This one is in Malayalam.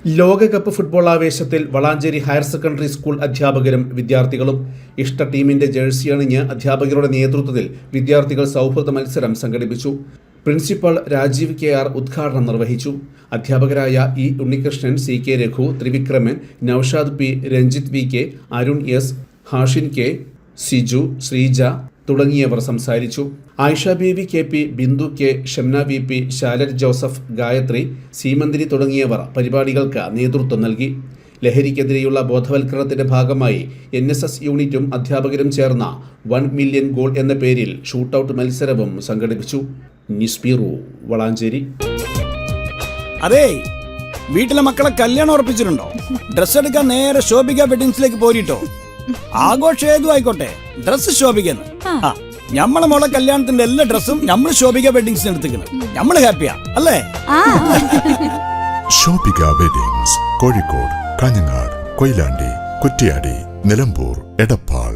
ലോകകപ്പ് ഫുട്ബോൾ ആവേശത്തിൽ വളാഞ്ചേരി ഹയർ സെക്കൻഡറി സ്കൂൾ അധ്യാപകരും വിദ്യാർത്ഥികളും ഇഷ്ട ടീമിന്റെ ജേഴ്സി അണിഞ്ഞ് അധ്യാപകരുടെ നേതൃത്വത്തിൽ വിദ്യാർത്ഥികൾ സൗഹൃദ മത്സരം സംഘടിപ്പിച്ചു. പ്രിൻസിപ്പൽ രാജീവ് KR ഉദ്ഘാടനം നിർവഹിച്ചു. അധ്യാപകരായ E Unnikrishnan, CK Raghu, Thrivikraman, Noushad P, Ranjith VK, Arun S, Hashin K, Siju, Sreeja തുടങ്ങിയവർ സംസാരിച്ചു. Ayisha Beevi KP, Bindu K, Shamna VP, Charlotte Joseph, Gayathri, Seemanthiri തുടങ്ങിയവർ പരിപാടികൾക്ക് നേതൃത്വം നൽകി. ലഹരിക്കെതിരെയുള്ള ബോധവൽക്കരണത്തിന്റെ ഭാഗമായി NSS യൂണിറ്റും അധ്യാപകരും ചേർന്ന 1 മില്യൺ ഗോൾ എന്ന പേരിൽ ഷൂട്ടൌട്ട് മത്സരവും സംഘടിപ്പിച്ചു. News bureau, Valanchery. അതെ, വീട്ടിലെ മക്കളെ കല്യാണം ഉറപ്പിച്ചിട്ടുണ്ടോ? ഡ്രസ് എടുക്കാൻ നേരെ ശോഭിക വെഡിങ്സിലേക്ക് പോരിട്ടോ. ആഘോഷം ഏതും ആയിക്കോട്ടെ, ഡ്രസ് ശോഭിക്കുന്നു. നമ്മളെ മോളെ കല്യാണത്തിന്റെ എല്ലാ ഡ്രസ്സും നമ്മൾ ശോഭിക വെഡിങ്സിന് എടുത്തിക്കണം. നമ്മൾ ഹാപ്പിയാ അല്ലേ? ശോഭിക വെഡിങ്സ്, കോഴിക്കോട്, കാഞ്ഞങ്ങാട്, കൊയിലാണ്ടി, കുറ്റിയാടി, നിലമ്പൂർ, എടപ്പാൾ.